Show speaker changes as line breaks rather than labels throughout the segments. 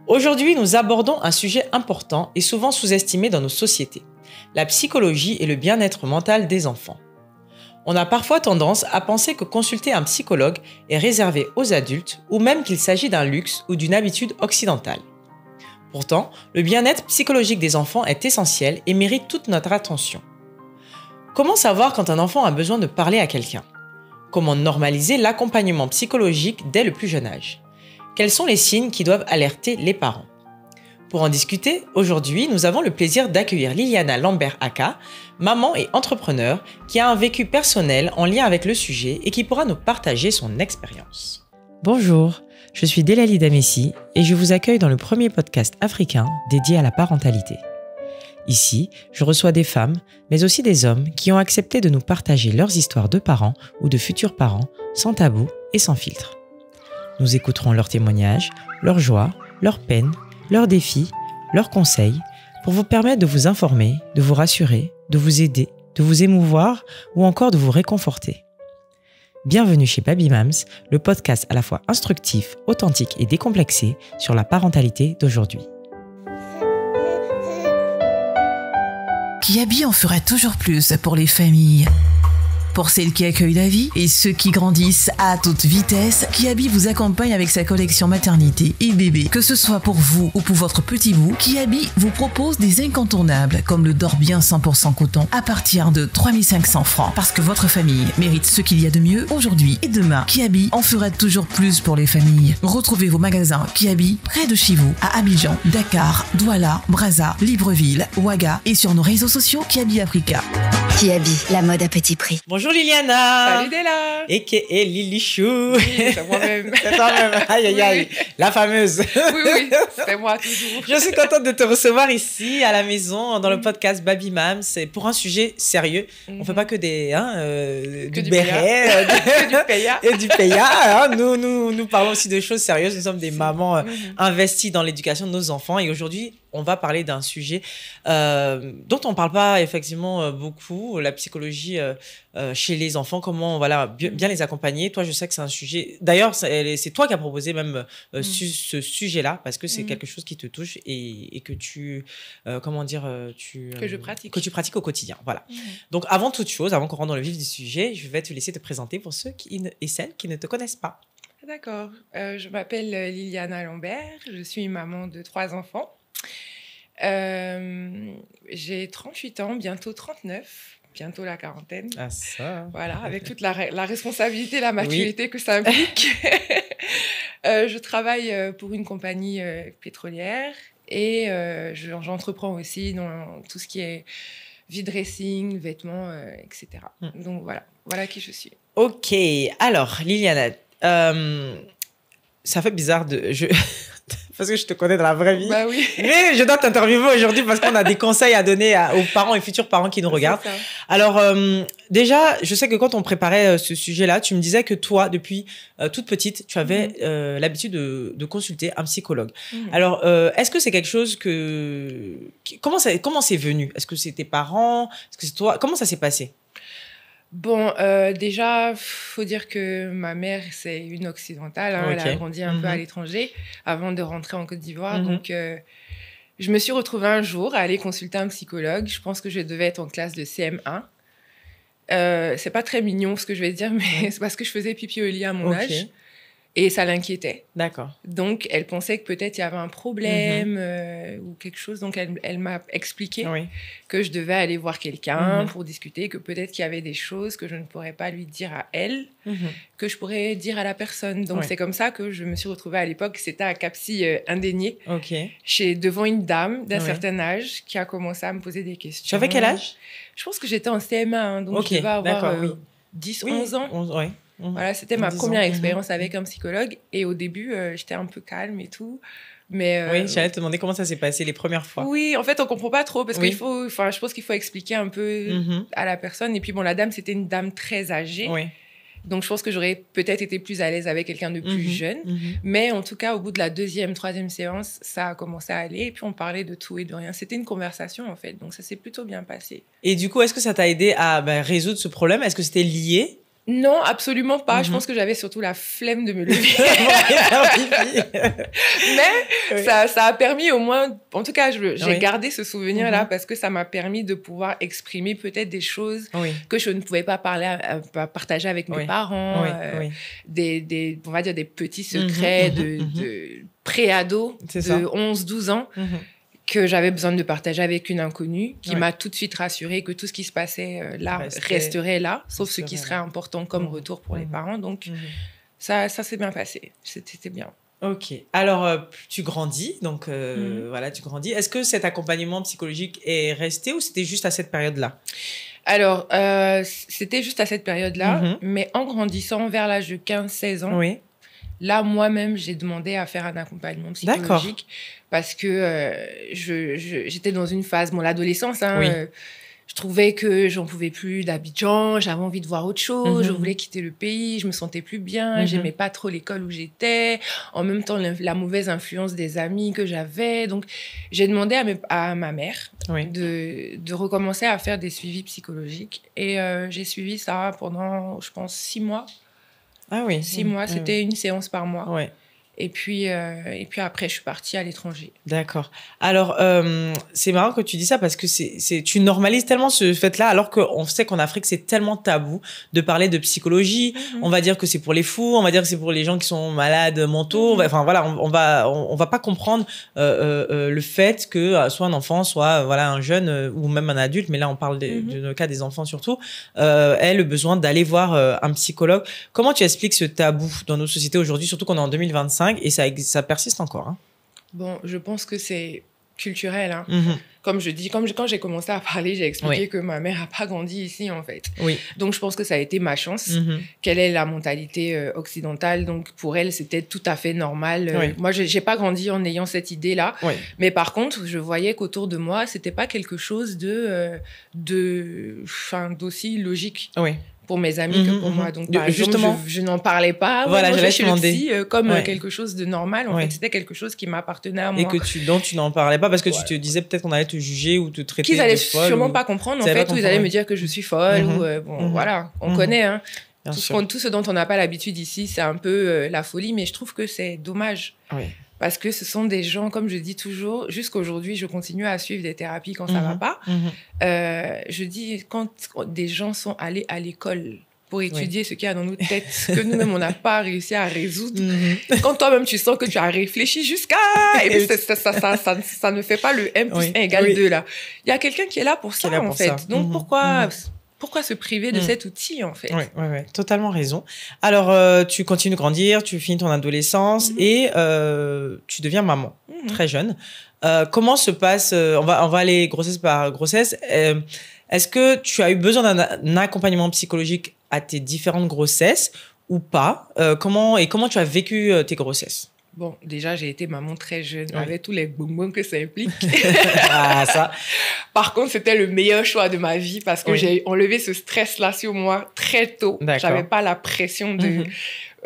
Aujourd'hui, nous abordons un sujet important et souvent sous-estimé dans nos sociétés, la psychologie et le bien-être mental des enfants. On a parfois tendance à penser que consulter un psychologue est réservé aux adultes ou même qu'il s'agit d'un luxe ou d'une habitude occidentale. Pourtant, le bien-être psychologique des enfants est essentiel et mérite toute notre attention. Comment savoir quand un enfant a besoin de parler à quelqu'un ? Comment normaliser l'accompagnement psychologique dès le plus jeune âge ? Quels sont les signes qui doivent alerter les parents ? Pour en discuter, aujourd'hui, nous avons le plaisir d'accueillir Liliana Lambert-Aka, maman et entrepreneur, qui a un vécu personnel en lien avec le sujet et qui pourra nous partager son expérience. Bonjour, je suis Delali Damessi et je vous accueille dans le premier podcast africain dédié à la parentalité. Ici, je reçois des femmes, mais aussi des hommes qui ont accepté de nous partager leurs histoires de parents ou de futurs parents, sans tabou et sans filtre. Nous écouterons leurs témoignages, leurs joies, leurs peines, leurs défis, leurs conseils, pour vous permettre de vous informer, de vous rassurer, de vous aider, de vous émouvoir ou encore de vous réconforter. Bienvenue chez Baby Mams, le podcast à la fois instructif, authentique et décomplexé sur la parentalité d'aujourd'hui.
Kiabi en fera toujours plus pour les familles. Pour celles qui accueillent la vie et ceux qui grandissent à toute vitesse, Kiabi vous accompagne avec sa collection maternité et bébé. Que ce soit pour vous ou pour votre petit bout, Kiabi vous propose des incontournables comme le Dorbien 100% coton à partir de 3 500 francs. Parce que votre famille mérite ce qu'il y a de mieux aujourd'hui et demain. Kiabi en fera toujours plus pour les familles. Retrouvez vos magasins Kiabi près de chez vous à Abidjan, Dakar, Douala, Brazza, Libreville, Ouaga et sur nos réseaux sociaux Kiabi Africa.
Kiabi, la mode à petit prix.
Bonjour Liliana.
Salut Della.
A.K.A. Lilichou.
Oui, c'est moi-même.
C'est toi-même. Aïe, aïe, aïe.
Oui.
La fameuse.
Oui, c'est moi toujours.
Je suis contente de te recevoir ici, à la maison, dans le podcast Baby Mams. C'est pour un sujet sérieux. On ne fait pas que du béret,
Que du paya.
et du paya. Nous parlons aussi de choses sérieuses. Nous sommes des mamans investies dans l'éducation de nos enfants. Et aujourd'hui, on va parler d'un sujet dont on ne parle pas effectivement beaucoup, la psychologie chez les enfants, comment bien les accompagner. Toi, je sais que c'est un sujet... D'ailleurs, c'est toi qui as proposé même ce sujet-là, parce que c'est quelque chose qui te touche et que tu...
Que je pratique.
Que tu pratiques au quotidien. Voilà. Donc, avant toute chose, avant qu'on rentre dans le vif du sujet, je vais te laisser te présenter pour ceux et celles qui ne te connaissent pas.
D'accord. Je m'appelle Liliana Lambert. Je suis maman de 3 enfants. J'ai 38 ans, bientôt 39, bientôt la quarantaine.
Ah ça.
Voilà, avec toute la responsabilité, la maturité que ça implique. Je travaille pour une compagnie pétrolière et j'entreprends aussi dans tout ce qui est vide-dressing, vêtements, etc. Donc voilà qui je suis.
Ok, alors Liliana, ça fait bizarre parce que je te connais dans la vraie vie.
Bah oui.
Mais je dois t'interviewer aujourd'hui parce qu'on a des conseils à donner aux parents et futurs parents qui nous regardent. Alors, déjà, je sais que quand on préparait ce sujet-là, tu me disais que toi, depuis toute petite, tu avais l'habitude de consulter un psychologue. Alors, est-ce que c'est quelque chose comment c'est venu ? Est-ce que c'est tes parents ? Est-ce que c'est toi ? Comment ça s'est passé ?
Bon, déjà, faut dire que ma mère, c'est une occidentale. Elle a grandi un peu à l'étranger avant de rentrer en Côte d'Ivoire. Donc, je me suis retrouvée un jour à aller consulter un psychologue. Je pense que je devais être en classe de CM1. C'est pas très mignon ce que je vais dire, mais c'est parce que je faisais pipi au lit à mon âge. Et ça l'inquiétait.
D'accord.
Donc, elle pensait que peut-être il y avait un problème ou quelque chose. Donc, elle m'a expliqué que je devais aller voir quelqu'un pour discuter, que peut-être qu'il y avait des choses que je ne pourrais pas lui dire à elle, que je pourrais dire à la personne. Donc, c'est comme ça que je me suis retrouvée à l'époque. C'était à Capsi Indénié, devant une dame d'un certain âge qui a commencé à me poser des questions.
Tu avais quel âge ?
Je pense que j'étais en CM1, donc je devais avoir 10, 11 ans. Voilà, c'était ma première expérience avec un psychologue. Et au début, j'étais un peu calme et tout. Mais
oui, j'allais te demander comment ça s'est passé les premières fois.
Oui, en fait, on ne comprend pas trop parce qu'il faut... je pense qu'il faut expliquer un peu à la personne. Et puis, bon, la dame, c'était une dame très âgée. Donc, je pense que j'aurais peut-être été plus à l'aise avec quelqu'un de plus jeune. Mais en tout cas, au bout de la 2e, 3e séance, ça a commencé à aller. Et puis, on parlait de tout et de rien. C'était une conversation, en fait. Donc, ça s'est plutôt bien passé.
Et du coup, est-ce que ça t'a aidé à résoudre ce problème ? Est-ce que c'était lié ?
Non, absolument pas. Je pense que j'avais surtout la flemme de me lever. Mais ça a permis au moins, en tout cas, j'ai gardé ce souvenir-là parce que ça m'a permis de pouvoir exprimer peut-être des choses que je ne pouvais pas partager avec mes parents, on va dire des petits secrets de pré-ado de 11-12 ans. Que j'avais besoin de partager avec une inconnue qui m'a tout de suite rassurée que tout ce qui se passait là resterait là, sauf ce qui serait important comme retour pour les parents. Donc, ça s'est bien passé. C'était bien.
Ok. Alors, tu grandis, donc voilà, tu grandis. Est-ce que cet accompagnement psychologique est resté ou c'était juste à cette période-là?
Alors, c'était juste à cette période-là, mais en grandissant vers l'âge de 15-16 ans, là, moi-même, j'ai demandé à faire un accompagnement psychologique parce que j'étais dans une phase, l'adolescence, je trouvais que j'en pouvais plus d'Abidjan, j'avais envie de voir autre chose, je voulais quitter le pays, je me sentais plus bien, j'aimais pas trop l'école où j'étais, en même temps la mauvaise influence des amis que j'avais. Donc, j'ai demandé à ma mère de recommencer à faire des suivis psychologiques et j'ai suivi ça pendant, je pense, 6 mois.
Ah oui.
6 mois, c'était une séance par mois.
Ouais.
Et puis après, je suis partie à l'étranger.
D'accord. Alors, c'est marrant que tu dis ça parce que tu normalises tellement ce fait-là alors qu'on sait qu'en Afrique, c'est tellement tabou de parler de psychologie. On va dire que c'est pour les fous, on va dire que c'est pour les gens qui sont malades mentaux. Enfin, voilà, on va pas comprendre le fait que soit un enfant, soit un jeune ou même un adulte, mais là, on parle du cas des enfants surtout, ait le besoin d'aller voir un psychologue. Comment tu expliques ce tabou dans nos sociétés aujourd'hui, surtout qu'on est en 2025 et ça persiste encore, hein?
Bon, je pense que c'est culturel, hein. Comme je dis, quand j'ai commencé à parler, j'ai expliqué que ma mère n'a pas grandi ici, en fait. Donc, je pense que ça a été ma chance. Quelle est la mentalité occidentale? Donc, pour elle, c'était tout à fait normal. Moi, j'ai pas grandi en ayant cette idée-là. Mais par contre, je voyais qu'autour de moi, c'était pas quelque chose d'aussi logique. Pour mes amis que pour moi. Donc, par exemple, je n'en parlais pas.
Voilà, j'allais te demander.
Psy, comme quelque chose de normal. En fait, c'était quelque chose qui m'appartenait à moi.
Et dont tu n'en parlais pas parce que tu te disais peut-être qu'on allait te juger ou te traiter
qu'ils allaient
de folle.
Sûrement pas comprendre, en fait, ou ils allaient me dire que je suis folle. Voilà, on connaît. Hein. Tout ce dont on n'a pas l'habitude ici, c'est un peu la folie, mais je trouve que c'est dommage. Parce que ce sont des gens, comme je dis toujours, jusqu'aujourd'hui, je continue à suivre des thérapies quand ça va pas. Je dis, quand des gens sont allés à l'école pour étudier ce qu'il y a dans nos têtes, que nous-mêmes, on n'a pas réussi à résoudre, quand toi-même, tu sens que tu as réfléchi jusqu'à... Et puis, ça ne fait pas le M plus 1 égale 2, là. Il y a quelqu'un qui est là pour ça, en fait. Donc, pourquoi se priver de cet outil, en fait?
Oui, totalement raison. Alors, tu continues de grandir, tu finis ton adolescence et tu deviens maman, très jeune. Comment se passe... on va aller grossesse par grossesse. Est-ce que tu as eu besoin d'un accompagnement psychologique à tes différentes grossesses ou pas? Comment tu as vécu tes grossesses?
Bon, déjà, j'ai été maman très jeune, avec tous les bonbons que ça implique.
Ça.
Par contre, c'était le meilleur choix de ma vie parce que j'ai enlevé ce stress-là sur moi très tôt. J'avais pas la pression de...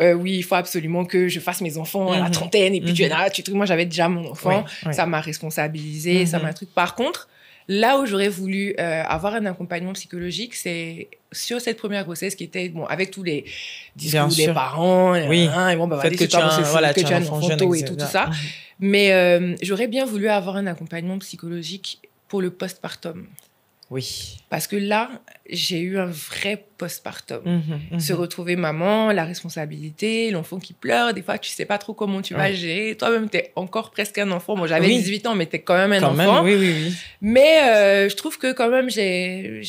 oui, il faut absolument que je fasse mes enfants à la trentaine et puis tu es là, moi, j'avais déjà mon enfant. Ça m'a responsabilisée, ça m'a truc. Par contre, là où j'aurais voulu avoir un accompagnement psychologique, c'est sur cette première grossesse qui était, avec tous les discours des parents, et
que tu as un enfant jeune
et tout ça. Mais j'aurais bien voulu avoir un accompagnement psychologique pour le postpartum.
Oui.
Parce que là, j'ai eu un vrai postpartum. Se retrouver maman, la responsabilité, l'enfant qui pleure. Des fois, tu sais pas trop comment tu vas gérer. Toi-même, tu es encore presque un enfant. Bon, j'avais 18 ans, mais tu es quand même un enfant.
Oui.
Mais je trouve que quand même, j'ai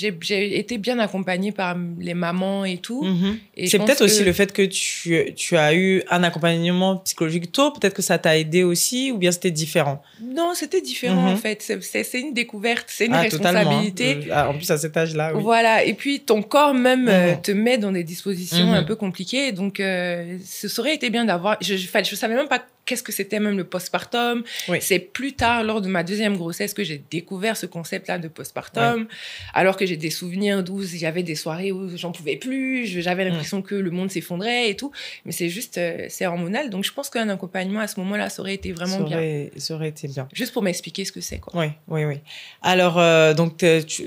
été bien accompagnée par les mamans et tout. Et
c'est peut-être aussi le fait que tu as eu un accompagnement psychologique tôt. Peut-être que ça t'a aidé aussi, ou bien c'était différent?
Non, c'était différent, en fait. C'est une découverte, c'est une responsabilité.
En plus, à cet âge-là, oui.
Voilà. Et puis, ton corps même te met dans des dispositions un peu compliquées. Donc, ce serait été bien d'avoir... Je savais même pas qu'est-ce que c'était même le postpartum. C'est plus tard, lors de ma deuxième grossesse, que j'ai découvert ce concept-là de postpartum, alors que j'ai des souvenirs d'où il y avait des soirées où j'en pouvais plus, j'avais l'impression que le monde s'effondrait et tout, mais c'est juste, c'est hormonal, donc je pense qu'un accompagnement à ce moment-là, ça aurait été vraiment bien.
Ça aurait été bien.
Juste pour m'expliquer ce que c'est, quoi.
Oui. Alors, donc,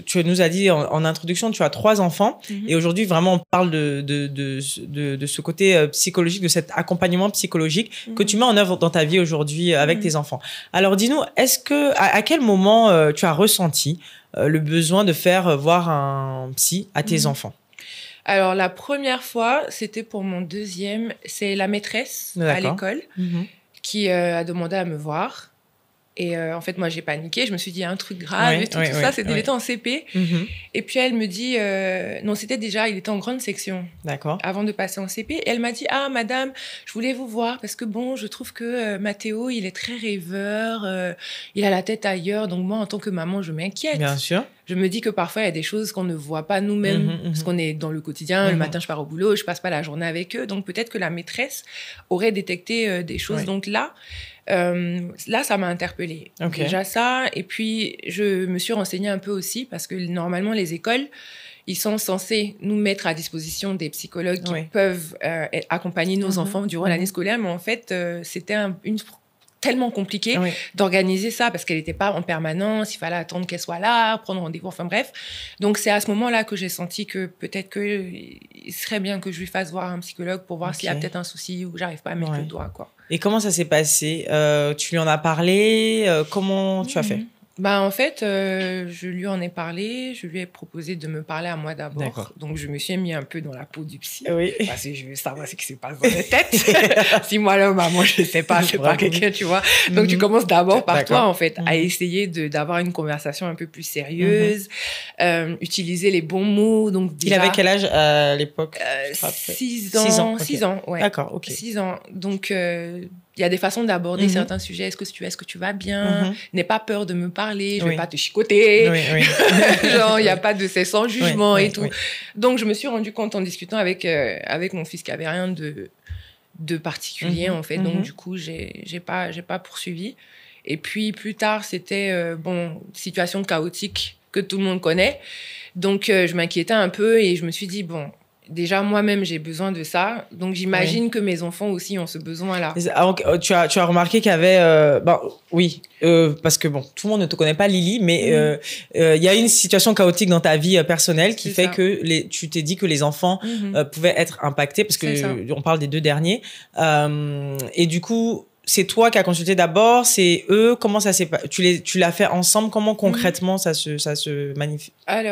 tu nous as dit en introduction, tu as 3 enfants, et aujourd'hui, vraiment, on parle de ce côté psychologique, de cet accompagnement psychologique que tu mets en œuvre dans ta vie aujourd'hui avec tes enfants. Alors, dis-nous, à quel moment tu as ressenti le besoin de faire voir un psy à tes enfants?
Alors, la première fois, c'était pour mon deuxième. C'est la maîtresse à l'école qui a demandé à me voir. Et en fait, moi, j'ai paniqué. Je me suis dit, il y a un truc grave et tout ça. Il était en CP. Et puis, elle me dit... non, il était en grande section.
D'accord.
Avant de passer en CP. Et elle m'a dit, ah, madame, je voulais vous voir parce que, bon, je trouve que Mathéo, il est très rêveur. Il a la tête ailleurs. Donc, moi, en tant que maman, je m'inquiète.
Bien sûr.
Je me dis que parfois, il y a des choses qu'on ne voit pas nous-mêmes parce qu'on est dans le quotidien. Le matin, je pars au boulot, je passe pas la journée avec eux. Donc, peut-être que la maîtresse aurait détecté des choses. Donc là, ça m'a interpellée. Déjà ça. Et puis, je me suis renseignée un peu aussi parce que normalement, les écoles, ils sont censés nous mettre à disposition des psychologues qui peuvent accompagner nos enfants durant l'année scolaire. Mais en fait, c'était tellement compliqué d'organiser ça parce qu'elle n'était pas en permanence, il fallait attendre qu'elle soit là, prendre rendez-vous, enfin bref. Donc, c'est à ce moment-là que j'ai senti que peut-être qu'il serait bien que je lui fasse voir un psychologue pour voir s'il y a peut-être un souci ou que j'arrive pas à mettre le doigt, quoi.
Et comment ça s'est passé? Tu lui en as parlé? Comment tu as fait?
En fait, je lui en ai parlé. Je lui ai proposé de me parler à moi d'abord.
D'accord.
Donc, je me suis mis un peu dans la peau du psy.
Oui.
Parce que je veux savoir ce qui se passe dans les têtes. Si moi, là, maman, je ne sais pas, c'est pas quelqu'un, tu vois. Donc, tu commences d'abord par toi, en fait, à essayer d'avoir une conversation un peu plus sérieuse, utiliser les bons mots. Donc, déjà,
il avait quel âge à l'époque?
6 ans. 6 ans, ouais.
D'accord, ok.
6 ans. Donc, il y a des façons d'aborder certains sujets. Est-ce que tu vas bien? N'aie pas peur de me parler. Je vais pas te chicoter. Genre, il n'y a pas de c'est sans jugement et tout. Donc, je me suis rendu compte en discutant avec mon fils qu'il n'y avait rien de particulier, en fait. Donc, du coup, j'ai pas poursuivi. Et puis, plus tard, c'était, situation chaotique que tout le monde connaît. Donc, je m'inquiétais un peu et je me suis dit, déjà, moi-même, j'ai besoin de ça. Donc, j'imagine que mes enfants aussi ont ce besoin-là.
Tu as remarqué qu'il y avait... parce que, tout le monde ne te connaît pas, Lily, mais il y a une situation chaotique dans ta vie personnelle qui fait que tu t'es dit que les enfants pouvaient être impactés, parce qu'on parle des 2 derniers. Et du coup, c'est toi qui as consulté d'abord, c'est eux. Comment ça s'est passé? Tu l'as fait ensemble? Comment concrètement ça se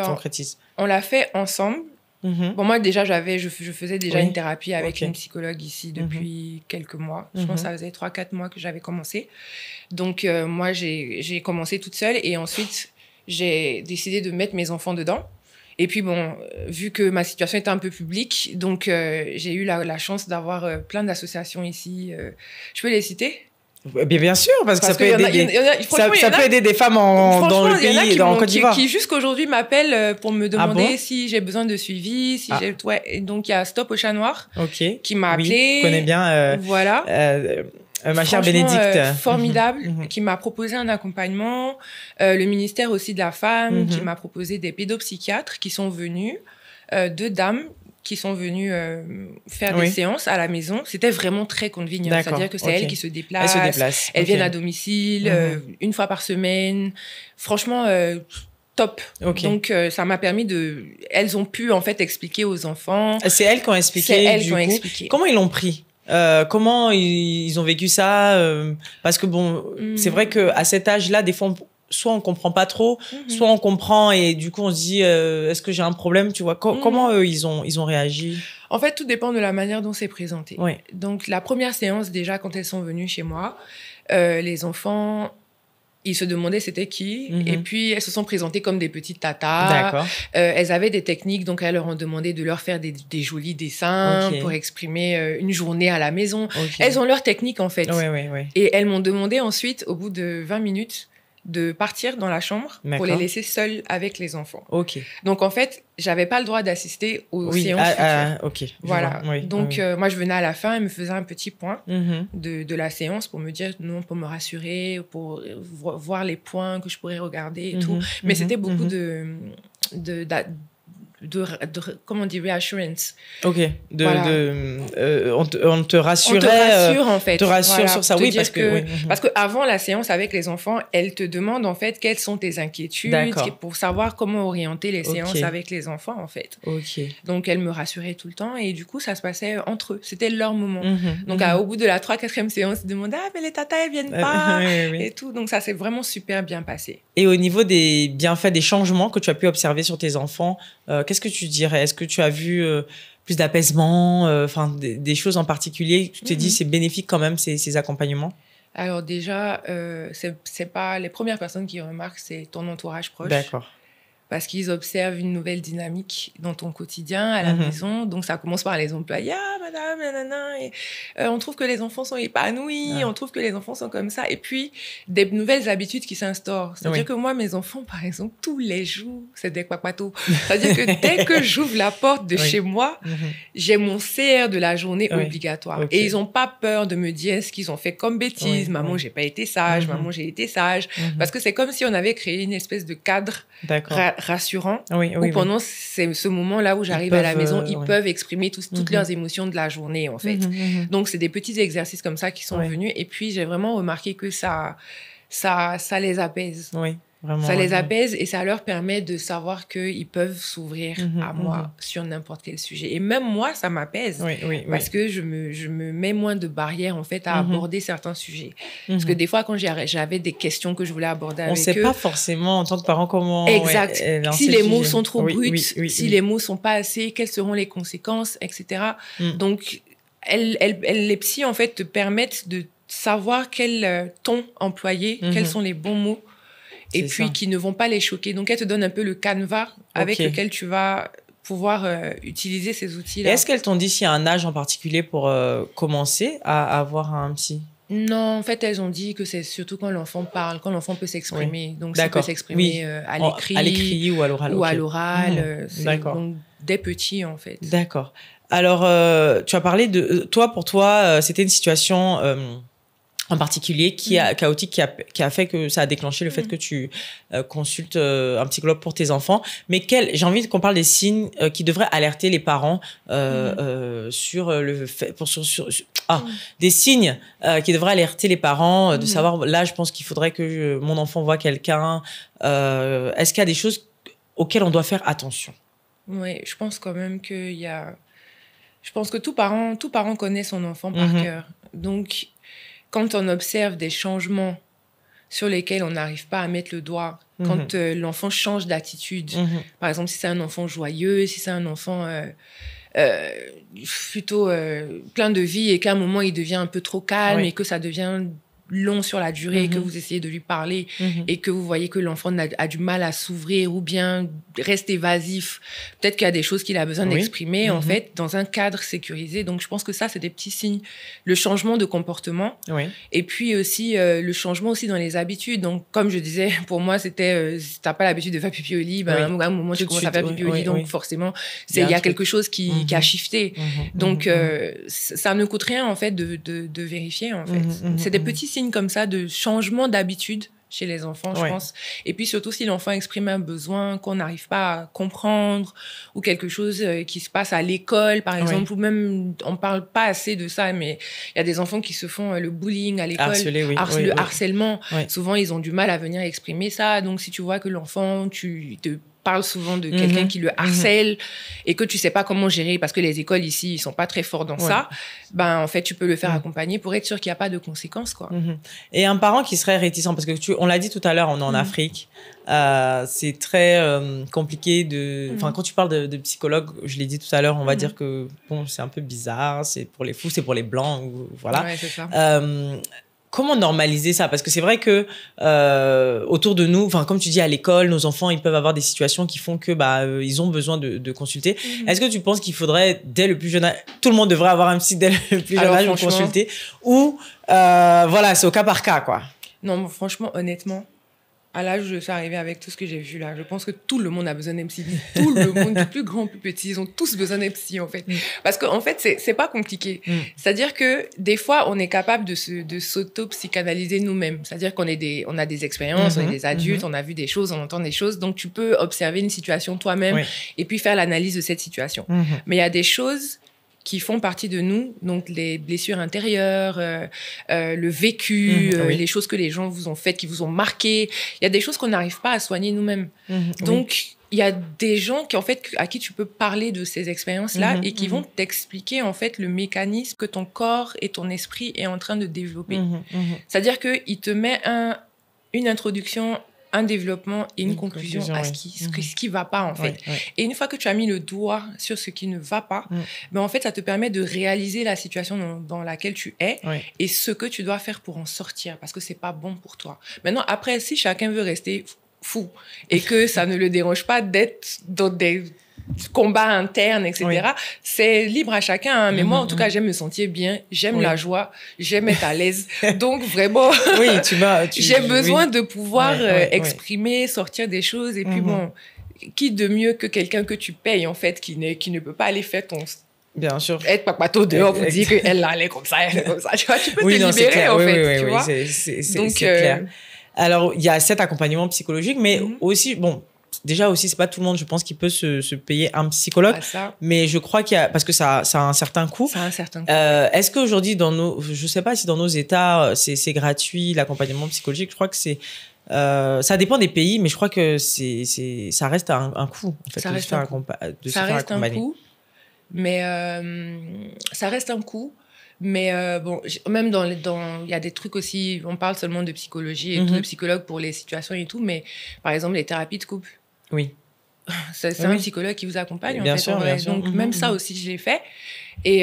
concrétise?
On l'a fait ensemble. Moi, déjà, je faisais déjà une thérapie avec une psychologue ici depuis quelques mois. Je pense que ça faisait 3-4 mois que j'avais commencé. Donc, moi, j'ai commencé toute seule et ensuite, j'ai décidé de mettre mes enfants dedans. Et puis, vu que ma situation était un peu publique, donc j'ai eu la chance d'avoir plein d'associations ici. Je peux les citer?
Bien sûr, parce que ça peut aider des femmes dans le pays, dans Côte d'Ivoire.
Qui jusqu'aujourd'hui m'appellent pour me demander si j'ai besoin de suivi, si j'ai... Ouais. Et donc, il y a Stop au chat noir qui m'a appelée.
Je connais bien
voilà.
ma chère Bénédicte.
Formidable, qui m'a proposé un accompagnement. Le ministère aussi de la Femme, qui m'a proposé des pédopsychiatres qui sont venus, 2 dames qui sont venues faire des séances à la maison. C'était vraiment très convenient. C'est-à-dire que c'est elles qui se déplacent. Elles viennent à domicile, 1 fois par semaine. Franchement, top. Donc, ça m'a permis Elles ont pu, en fait, expliquer aux enfants.
C'est elles qui ont expliqué.
C'est elles qui ont expliqué.
Comment ils l'ont pris? Comment ils ont vécu ça? Parce que c'est vrai qu'à cet âge-là, des fois, soit on comprend pas trop, soit on comprend et du coup on se dit est-ce que j'ai un problème, tu vois? Comment eux ils ont réagi?
En fait, tout dépend de la manière dont c'est présenté. Donc la première séance, déjà quand elles sont venues chez moi, les enfants, ils se demandaient c'était qui, et puis elles se sont présentées comme des petites tatas. Elles avaient des techniques, donc elles leur ont demandé de leur faire des jolis dessins pour exprimer une journée à la maison. Elles ont leur technique en fait. Et elles m'ont demandé ensuite, au bout de 20 minutes, de partir dans la chambre pour les laisser seuls avec les enfants.
Ok.
Donc, en fait, j'avais pas le droit d'assister aux séances futures.
Ok.
Voilà. Donc, moi, je venais à la fin et me faisais un petit point de la séance pour me dire non, pour me rassurer, pour voir les points que je pourrais regarder et tout. Mais c'était beaucoup comment on dit, reassurance.
Ok. On te rassurait.
On te rassure, en fait.
Te rassure sur ça, oui, parce que...
Parce qu'avant la séance avec les enfants, elle te demande, en fait, quelles sont tes inquiétudes pour savoir comment orienter les séances avec les enfants, en fait.
Ok.
Donc, elle me rassurait tout le temps et du coup, ça se passait entre eux. C'était leur moment. Donc, au bout de la 3e-4e séance, ils demandaient « Ah, mais les tatas, elles viennent pas !» et tout. Donc, ça s'est vraiment super bien passé.
Et au niveau des bienfaits, des changements que tu as pu observer sur tes enfants, qu'est-ce que tu dirais? Est-ce que tu as vu plus d'apaisement, des choses en particulier? Tu t'es dit c'est bénéfique quand même ces accompagnements?
Alors déjà, c'est pas les premières personnes qui remarquent, c'est ton entourage proche.
D'accord.
Parce qu'ils observent une nouvelle dynamique dans ton quotidien, à la maison. Donc, ça commence par les employés. « Ah, madame, nanana. Et, on trouve que les enfants sont épanouis. On trouve que les enfants sont comme ça. » Et puis, des nouvelles habitudes qui s'instaurent. C'est-à-dire que moi, mes enfants, par exemple, tous les jours, c'est des quapatos. C'est-à-dire que dès que j'ouvre la porte de chez moi, j'ai mon CR de la journée obligatoire. Et ils n'ont pas peur de me dire ce qu'ils ont fait comme bêtise. Maman, j'ai pas été sage. Maman, j'ai été sage. Parce que c'est comme si on avait créé une espèce de cadre rassurant, où pendant ce moment-là où j'arrive à la maison, ils peuvent exprimer toutes leurs émotions de la journée, en fait. Donc, c'est des petits exercices comme ça qui sont venus. Et puis, j'ai vraiment remarqué que ça les apaise.
Oui. Vraiment,
ça les apaise et ça leur permet de savoir qu'ils peuvent s'ouvrir à moi sur n'importe quel sujet. Et même moi, ça m'apaise parce que je me mets moins de barrières, en fait, à aborder certains sujets. Parce que des fois, quand j'avais des questions que je voulais aborder avec eux...
On ne sait pas forcément, en tant que parent, comment...
Exact. Si les mots sont trop bruts, si les mots ne sont pas assez, quelles seront les conséquences, etc. Donc, les psys, en fait, te permettent de savoir quel ton employer, quels sont les bons mots, et puis qui ne vont pas les choquer. Donc, elle te donne un peu le canevas avec lequel tu vas pouvoir utiliser ces outils-là.
Est-ce qu'elles t'ont dit s'il y a un âge en particulier pour commencer à avoir un psy?
Non, en fait, elles ont dit que c'est surtout quand l'enfant parle, quand l'enfant peut s'exprimer. Donc, ça peut s'exprimer à l'écrit
ou à l'oral.
Ou à l'oral. Donc, dès petit, en fait.
D'accord. Alors, tu as parlé de... Pour toi, c'était une situation... en particulier, chaotique, qui a fait que ça a déclenché le fait que tu consultes un psychologue pour tes enfants. Mais j'ai envie qu'on parle des signes qui devraient alerter les parents sur le fait, des signes qui devraient alerter les parents de savoir, là, je pense qu'il faudrait que mon enfant voit quelqu'un. Est-ce qu'il y a des choses auxquelles on doit faire attention?
Oui, je pense quand même qu'il y a... Je pense que tout parent connaît son enfant par cœur. Donc, quand on observe des changements sur lesquels on n'arrive pas à mettre le doigt, quand l'enfant change d'attitude, par exemple, si c'est un enfant joyeux, si c'est un enfant plutôt plein de vie et qu'à un moment, il devient un peu trop calme et que ça devient long sur la durée et que vous essayez de lui parler et que vous voyez que l'enfant a du mal à s'ouvrir ou bien reste évasif, peut-être qu'il y a des choses qu'il a besoin d'exprimer en fait dans un cadre sécurisé. Donc je pense que ça c'est des petits signes, le changement de comportement et puis aussi le changement aussi dans les habitudes. Donc comme je disais, pour moi c'était si t'as pas l'habitude de faire pipi au lit, à un moment tu commences à faire pipi au lit, donc forcément il y a quelque chose qui a shifté. Donc ça ne coûte rien en fait de vérifier en fait. C'est des petits signes comme ça de changement d'habitude chez les enfants, je pense. Et puis surtout, si l'enfant exprime un besoin qu'on n'arrive pas à comprendre ou quelque chose qui se passe à l'école, par exemple, ou même, on parle pas assez de ça, mais il y a des enfants qui se font le bullying à l'école, le harcèlement. Souvent, ils ont du mal à venir exprimer ça. Donc, si tu vois que l'enfant, tu te parles souvent de quelqu'un qui le harcèle et que tu sais pas comment gérer parce que les écoles ici, ils sont pas très forts dans ça, en fait, tu peux le faire accompagner pour être sûr qu'il n'y a pas de conséquences, quoi.
Et un parent qui serait réticent, parce que on l'a dit tout à l'heure, on est en Afrique, c'est très compliqué de... Enfin, quand tu parles de psychologue, je l'ai dit tout à l'heure, on va dire que bon, c'est un peu bizarre, c'est pour les fous, c'est pour les blancs, voilà. Ouais, c'est ça. Comment normaliser ça? Parce que c'est vrai que autour de nous, enfin comme tu dis à l'école, nos enfants ils peuvent avoir des situations qui font que ils ont besoin de consulter. Est-ce que tu penses qu'il faudrait dès le plus jeune âge, tout le monde devrait avoir un psy dès le plus jeune âge pour consulter, ou voilà c'est au cas par cas quoi?
Non, franchement honnêtement, À l'âge où je suis arrivée avec tout ce que j'ai vu là, je pense que tout le monde a besoin d'un psy. Tout le monde, du plus grand, plus petit, ils ont tous besoin d'un psy en fait. Parce qu'en fait, c'est pas compliqué. C'est-à-dire que des fois, on est capable de s'auto-psychanalyser nous-mêmes. C'est-à-dire qu'on on a des expériences, on est des adultes, on a vu des choses, on entend des choses. Donc, tu peux observer une situation toi-même et puis faire l'analyse de cette situation. Mais il y a des choses qui font partie de nous, donc les blessures intérieures, le vécu, les choses que les gens vous ont faites, qui vous ont marqué. Il y a des choses qu'on n'arrive pas à soigner nous-mêmes. Donc, il y a des gens qui, en fait, à qui tu peux parler de ces expériences-là et qui vont t'expliquer, en fait, le mécanisme que ton corps et ton esprit est en train de développer. C'est-à-dire qu'il te met une introduction, un développement et une conclusion à ce qui va pas, en fait. Et une fois que tu as mis le doigt sur ce qui ne va pas, ben, en fait, ça te permet de réaliser la situation dans laquelle tu es et ce que tu dois faire pour en sortir, parce que c'est pas bon pour toi. Maintenant, après, si chacun veut rester fou et que ça ne le dérange pas d'être dans des combats internes, etc., c'est libre à chacun, hein. Mais moi, en tout cas, j'aime me sentir bien, j'aime la joie, j'aime être à l'aise. Donc, vraiment, j'ai besoin de pouvoir exprimer, sortir des choses. Et puis, bon, qui de mieux que quelqu'un que tu payes, en fait, qui ne peut pas aller faire ton...
Bien sûr.
Être papato dehors pour dire qu'elle est comme ça, elle est comme ça. Tu vois, tu peux te libérer, en fait, tu vois.
Donc, c'est clair. Alors, il y a cet accompagnement psychologique, mais aussi, bon... Déjà aussi, c'est pas tout le monde, je pense, qui peut se payer un psychologue. Mais je crois qu'il y a, parce que ça a un certain coût.
Ça a un certain coût.
Est-ce qu'aujourd'hui, je sais pas si dans nos États, c'est gratuit, l'accompagnement psychologique. Je crois que ça dépend des pays, mais je crois que ça reste un coût, en fait.
Ça reste un coût. Mais ça reste un coût. Mais bon, même il y a des trucs aussi, on parle seulement de psychologie et tout, de psychologue pour les situations et tout, mais par exemple, les thérapies de couple.
Oui.
C'est un psychologue qui vous accompagne,
bien
en fait.
Sûr, bien sûr.
Donc, même ça aussi, je l'ai fait. Et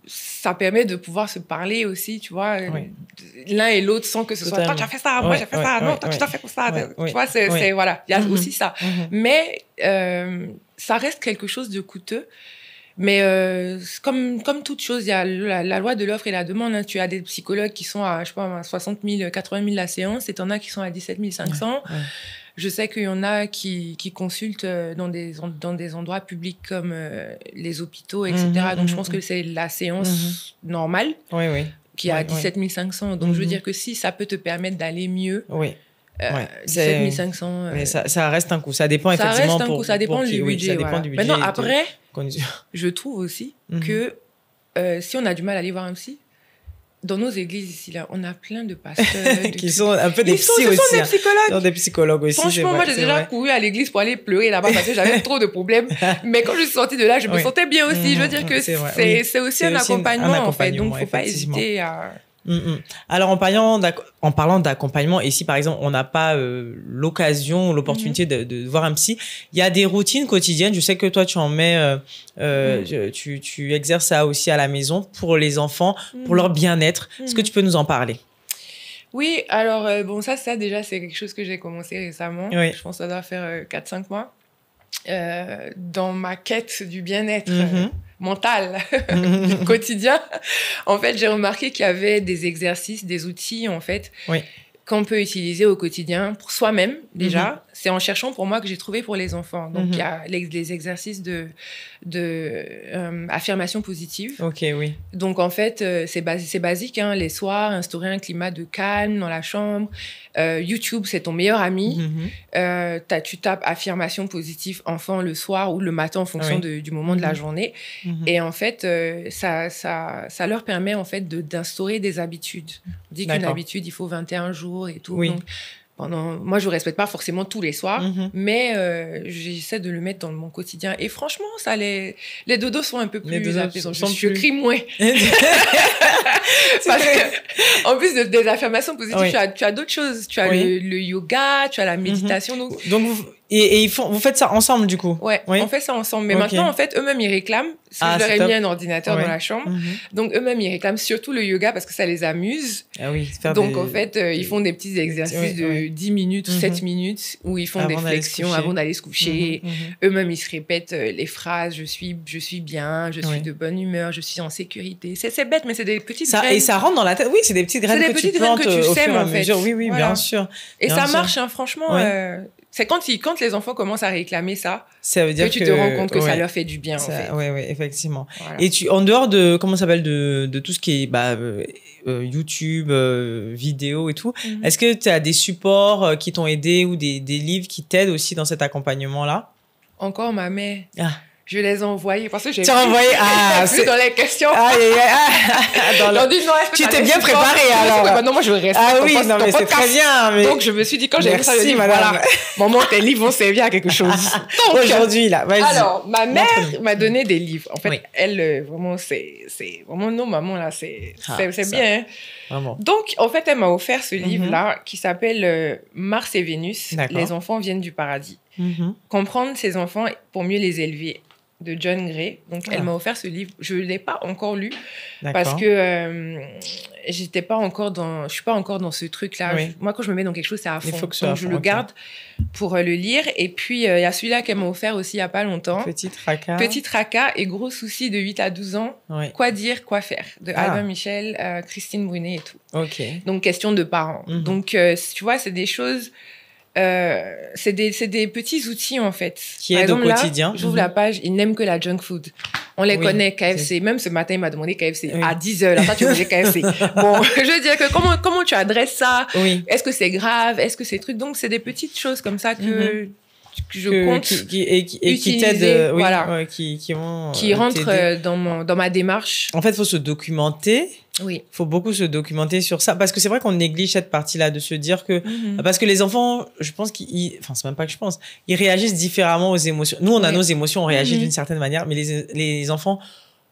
ça permet de pouvoir se parler aussi, tu vois, l'un et l'autre sans que ce soit « Toi, tu as fait ça, moi, j'ai fait ça. Non, toi, tu t'as fait comme ça. » Tu vois, c'est voilà. Il y a aussi ça. Mais ça reste quelque chose de coûteux. Mais comme toute chose, il y a la loi de l'offre et la demande. Hein. Tu as des psychologues qui sont à, je sais pas, 60 000, 80 000 la séance, et tu en as qui sont à 17 500. Je sais qu'il y en a qui consultent dans des endroits publics comme les hôpitaux, etc. Donc, je pense que c'est la séance normale qui est à 17 500. Donc, je veux dire que si ça peut te permettre d'aller mieux... 17 500.
Mais ça reste un coût. Ça dépend effectivement.
Ça reste un coût. Ça dépend du budget. Maintenant, après, je trouve aussi que si on a du mal à aller voir un psy, dans nos églises ici, là, on a plein de pasteurs.
qui sont un peu des psys aussi.
Ils sont des psychologues.
Des psychologues aussi.
Franchement, moi, j'ai déjà couru à l'église pour aller pleurer là-bas parce que j'avais trop de problèmes. Mais quand je suis sortie de là, je me sentais bien aussi. Je veux dire que c'est aussi un accompagnement, en fait. Donc, il ne faut pas hésiter à...
Alors, en parlant d'accompagnement, et si par exemple on n'a pas l'occasion, l'opportunité de voir un psy, il y a des routines quotidiennes. Je sais que toi tu en mets, tu exerces ça aussi à la maison pour les enfants, pour leur bien-être. Est-ce que tu peux nous en parler?
Oui, alors bon, ça déjà c'est quelque chose que j'ai commencé récemment. Je pense que ça doit faire 4-5 mois. Dans ma quête du bien-être mental du quotidien, en fait, j'ai remarqué qu'il y avait des exercices, des outils, en fait, qu'on peut utiliser au quotidien pour soi-même, déjà. C'est en cherchant pour moi que j'ai trouvé pour les enfants. Donc, il y a les exercices de affirmation positive. Donc, en fait, c'est basique, hein. Les soirs, instaurer un climat de calme dans la chambre. YouTube, c'est ton meilleur ami. Tu tapes affirmation positive enfant le soir ou le matin en fonction du moment de la journée. Et en fait, ça leur permet en fait d'instaurer des habitudes. On dit qu'une habitude, il faut 21 jours et tout. Donc, moi, je ne respecte pas forcément tous les soirs, mais j'essaie de le mettre dans mon quotidien. Et franchement, les dodos sont un peu plus apaisants. Je crie moins. Parce que, en plus des affirmations positives, tu as d'autres choses. Tu as le yoga, tu as la méditation.
Donc Et vous faites ça ensemble, du coup?
Ouais, on fait ça ensemble. Mais maintenant, en fait, eux-mêmes, ils réclament. Je leur ai mis un ordinateur dans la chambre. Donc, eux-mêmes, ils réclament surtout le yoga parce que ça les amuse.
Ah oui,
donc, en fait, ils font des petits exercices de 10 minutes ou 7 minutes où ils font des flexions avant d'aller se coucher. Eux-mêmes, ils se répètent les phrases. Je suis bien, je suis de bonne humeur, je suis en sécurité. C'est bête, mais c'est des petites graines.
Et ça rentre dans la tête. Oui, c'est des petites graines que tu plantes au fur et à mesure. Oui, bien sûr.
Et ça marche, hein, franchement. C'est quand les enfants commencent à réclamer ça
veut dire
que tu te rends compte que ça leur fait du bien, en fait.
Oui, effectivement. Voilà. Et en dehors de, comment ça s'appelle, de tout ce qui est YouTube, vidéo et tout, est-ce que tu as des supports qui t'ont aidé ou des livres qui t'aident aussi dans cet accompagnement-là?
Encore ma mère. Je les ai envoyés parce que j'ai vu dans les questions.
Tu t'es bien préparée alors.
Non, moi je reste.
Ah oui, non mais c'est très bien. Mais...
Donc je me suis dit quand j'ai vu ça, je me suis dit voilà, maman, tes livres vont servir à quelque chose.
Donc, aujourd'hui là, vas-y.
Alors ma mère m'a donné des livres. En fait, elle vraiment c'est vraiment non maman là, c'est bien. Hein.
Vraiment.
Donc en fait, elle m'a offert ce livre là qui s'appelle Mars et Vénus. Les enfants viennent du paradis. Comprendre ses enfants pour mieux les élever, de John Gray. Donc, elle m'a offert ce livre. Je ne l'ai pas encore lu parce que je suis pas encore dans ce truc-là. Moi, quand je me mets dans quelque chose, c'est à fond. Donc, je le garde pour le lire. Et puis, il y a celui-là qu'elle m'a offert aussi il n'y a pas longtemps. Petit tracas et gros soucis de 8 à 12 ans. Quoi dire, quoi faire. De Albin Michel, Christine Brunet et tout. Donc, question de parents. Donc, tu vois, c'est des choses... c'est des petits outils en fait
qui aident au quotidien.
J'ouvre la page, ils n'aiment que la junk food, on les connaît. KFC, même ce matin il m'a demandé KFC à 10h là, tu mangeais KFC. Bon, je veux dire que comment tu adresses ça, est-ce que c'est grave, est-ce que c'est truc, donc c'est des petites choses comme ça que je compte
qui t'aident,
voilà, qui rentrent dans ma démarche.
En fait, il faut se documenter.
Oui.
Faut beaucoup se documenter sur ça parce que c'est vrai qu'on néglige cette partie-là de se dire que parce que les enfants, je pense c'est même pas que je pense, ils réagissent différemment aux émotions. Nous, on a nos émotions, on réagit d'une certaine manière, mais les enfants,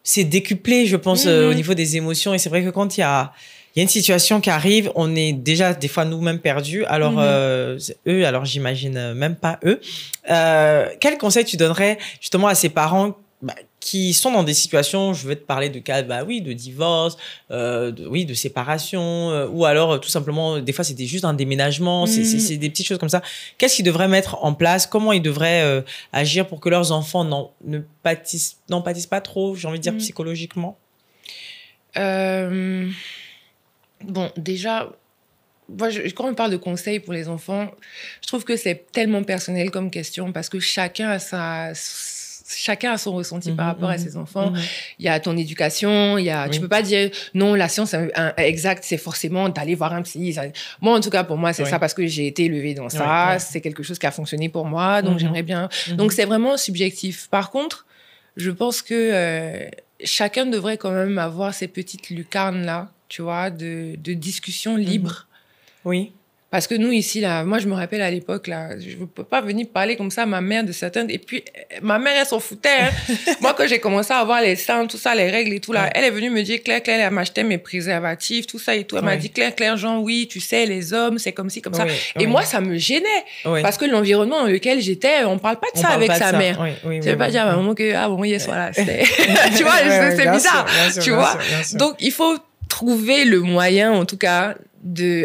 c'est décuplé, je pense, au niveau des émotions. Et c'est vrai que quand il y a une situation qui arrive, on est déjà des fois nous-mêmes perdus. Alors eux, alors j'imagine même pas eux. Quel conseil tu donnerais justement à ces parents qui sont dans des situations, je vais te parler de cas, de divorce, de séparation, ou alors tout simplement, des fois c'était juste un déménagement, c'est des petites choses comme ça. Qu'est-ce qu'ils devraient mettre en place? Comment ils devraient agir pour que leurs enfants n'en pâtissent pas trop, j'ai envie de dire psychologiquement?
Bon, déjà, moi, quand on parle de conseils pour les enfants, je trouve que c'est tellement personnel comme question parce que chacun a son ressenti par rapport à ses enfants. Il y a ton éducation, tu peux pas dire non, la science exacte, c'est forcément d'aller voir un psy. Moi, en tout cas, pour moi, c'est ça parce que j'ai été élevée dans ça. C'est quelque chose qui a fonctionné pour moi, donc j'aimerais bien. Donc, c'est vraiment subjectif. Par contre, je pense que chacun devrait quand même avoir ces petites lucarnes-là, tu vois, de discussion libre.
Oui.
Parce que nous, ici, là, moi, je me rappelle à l'époque, là, je ne peux pas venir parler comme ça à ma mère de certaines... Et puis, ma mère, elle s'en foutait. Hein. Moi, quand j'ai commencé à avoir les seins, tout ça, les règles et tout, là, elle est venue me dire, Claire, elle m'achetait mes préservatifs, tout ça et tout. Elle m'a dit, Claire, genre, oui, tu sais, les hommes, c'est comme ci, comme ça. Et moi, ça me gênait. Parce que l'environnement dans lequel j'étais, on ne parle pas de ça avec sa mère. Ça ne veut pas dire à maman que, bon, hier soir, là, c'était... Tu vois, c'est bizarre. Tu vois. Donc, il faut trouver le moyen, en tout cas...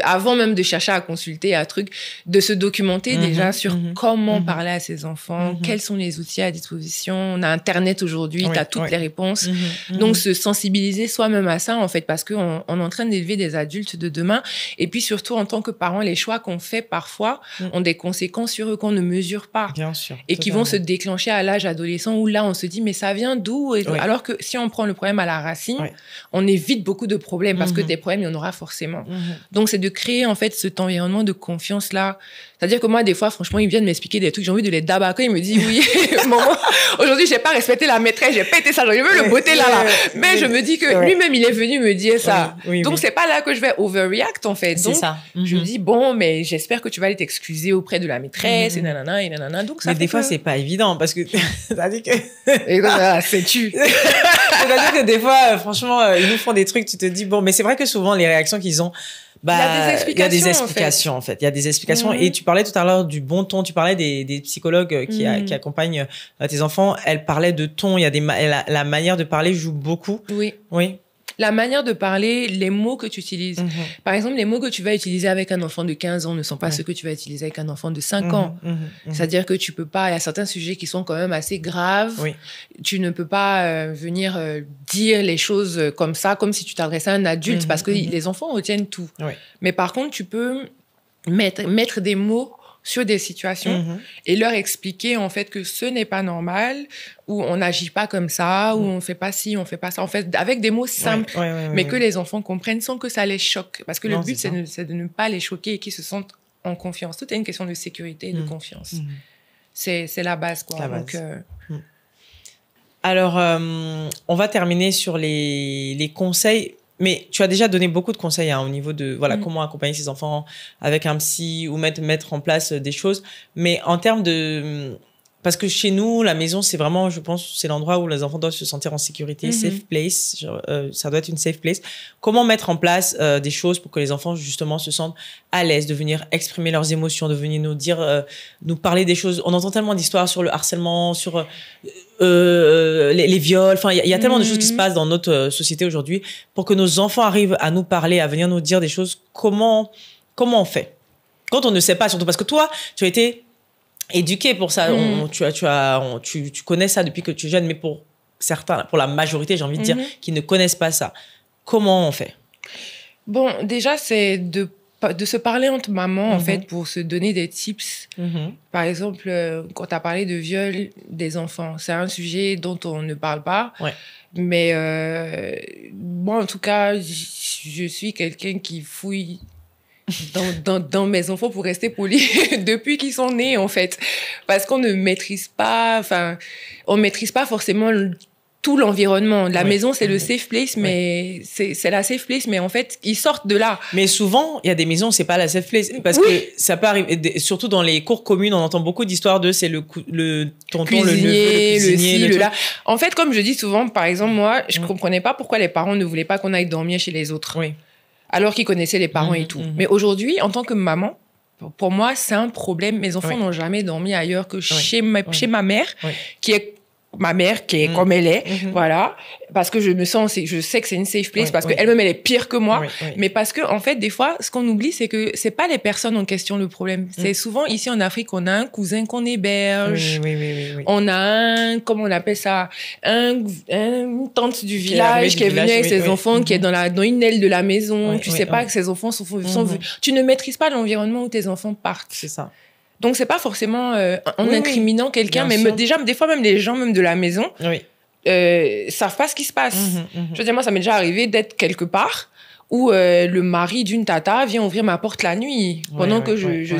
avant même de chercher à consulter un truc, de se documenter déjà sur comment parler à ses enfants, quels sont les outils à disposition. On a Internet aujourd'hui, tu as toutes les réponses. Donc, se sensibiliser soi-même à ça, en fait, parce qu'on est en train d'élever des adultes de demain. Et puis, surtout, en tant que parents, les choix qu'on fait parfois ont des conséquences sur eux qu'on ne mesure pas.
Bien sûr.
Et qui vont se déclencher à l'âge adolescent où là, on se dit, mais ça vient d'où? Alors que si on prend le problème à la racine, on évite beaucoup de problèmes parce que des problèmes, il y en aura forcément. Donc, c'est de créer, en fait, cet environnement de confiance-là. C'est-à-dire que moi, des fois, franchement, ils viennent m'expliquer des trucs, j'ai envie de les dabaquer. Ils me disent, oui, maman, aujourd'hui, j'ai pas respecté la maîtresse, j'ai pas été ça, je veux le botter là. Mais je me dis que lui-même, il est venu me dire ça. Donc, c'est pas là que je vais overreact, en fait. Donc, je me dis, bon, mais j'espère que tu vas aller t'excuser auprès de la maîtresse, et nanana, et nanana. Donc, ça
mais des fois, c'est pas évident, parce que, c'est-à-dire que...
c'est-tu.
C'est-à-dire que des fois, franchement, ils nous font des trucs, tu te dis, bon, mais c'est vrai que souvent, les réactions qu'ils ont, il y a des explications en fait. Il y a des explications et tu parles parlais tout à l'heure du bon ton. Tu parlais des psychologues qui accompagnent tes enfants. Elle parlait de ton. Il y a la manière de parler joue beaucoup.
Oui.
Oui.
La manière de parler, les mots que tu utilises. Par exemple, les mots que tu vas utiliser avec un enfant de 15 ans ne sont pas ceux que tu vas utiliser avec un enfant de 5 ans. C'est-à-dire que tu peux pas, il y a certains sujets qui sont quand même assez graves. Oui. Tu ne peux pas venir dire les choses comme ça, comme si tu t'adressais à un adulte, parce que les enfants retiennent tout. Oui. Mais par contre, tu peux mettre des mots sur des situations et leur expliquer en fait que ce n'est pas normal, ou on n'agit pas comme ça, ou on fait pas ci, on fait pas ça, en fait avec des mots simples, mais que les enfants comprennent sans que ça les choque, parce que le but c'est de ne pas les choquer et qu'ils se sentent en confiance. Tout est une question de sécurité et de confiance. C'est la base, quoi. Donc,
alors on va terminer sur les conseils. Mais tu as déjà donné beaucoup de conseils au niveau de comment accompagner ses enfants avec un psy ou mettre en place des choses. Mais en termes de... Parce que chez nous, la maison, c'est vraiment, je pense, c'est l'endroit où les enfants doivent se sentir en sécurité, safe place. Ça doit être une safe place. Comment mettre en place des choses pour que les enfants, justement, se sentent à l'aise de venir exprimer leurs émotions, de venir nous dire, nous parler des choses. On entend tellement d'histoires sur le harcèlement, sur les viols. Enfin, il y a tellement de choses qui se passent dans notre société aujourd'hui. Pour que nos enfants arrivent à nous parler, à venir nous dire des choses, comment on fait? Quand on ne sait pas, surtout parce que toi, tu as été éduqué pour ça. Tu connais ça depuis que tu es jeune, mais pour certains, pour la majorité, j'ai envie de dire, qui ne connaissent pas ça. Comment on fait?
Bon, déjà, c'est de se parler entre mamans, en fait, pour se donner des tips. Par exemple, quand tu as parlé de viol des enfants, c'est un sujet dont on ne parle pas. Ouais. Mais moi, en tout cas, je suis quelqu'un qui fouille dans mes enfants, pour rester poli, depuis qu'ils sont nés, en fait. Parce qu'on ne maîtrise pas, on maîtrise pas forcément tout l'environnement. La maison, c'est le safe place, mais c'est la safe place, mais en fait, ils sortent de là.
Mais souvent, il y a des maisons, c'est pas la safe place. Parce que ça peut arriver, surtout dans les cours communes, on entend beaucoup d'histoires c'est le tonton,
cuisinier,
le neveu,
le là. En fait, comme je dis souvent, par exemple, moi, je comprenais pas pourquoi les parents ne voulaient pas qu'on aille dormir chez les autres. Oui. Alors qu'ils connaissaient les parents et tout. Mais aujourd'hui, en tant que maman, pour moi, c'est un problème. Mes enfants n'ont jamais dormi ailleurs que chez ma mère, qui est comme elle est, voilà, parce que je sais que c'est une safe place, parce qu'elle-même, elle est pire que moi, mais parce que, en fait, des fois, ce qu'on oublie, c'est que c'est pas les personnes en question le problème. C'est souvent, ici en Afrique, on a un cousin qu'on héberge, on a comment on appelle ça, une tante du village qui est venue avec ses enfants, qui est dans une aile de la maison, tu sais pas que ses enfants sont tu ne maîtrises pas l'environnement où tes enfants partent. C'est ça. Donc, c'est pas forcément en incriminant quelqu'un, mais déjà, des fois, même les gens même de la maison savent pas ce qui se passe. Je veux dire, moi, ça m'est déjà arrivé d'être quelque part où le mari d'une tata vient ouvrir ma porte la nuit pendant que je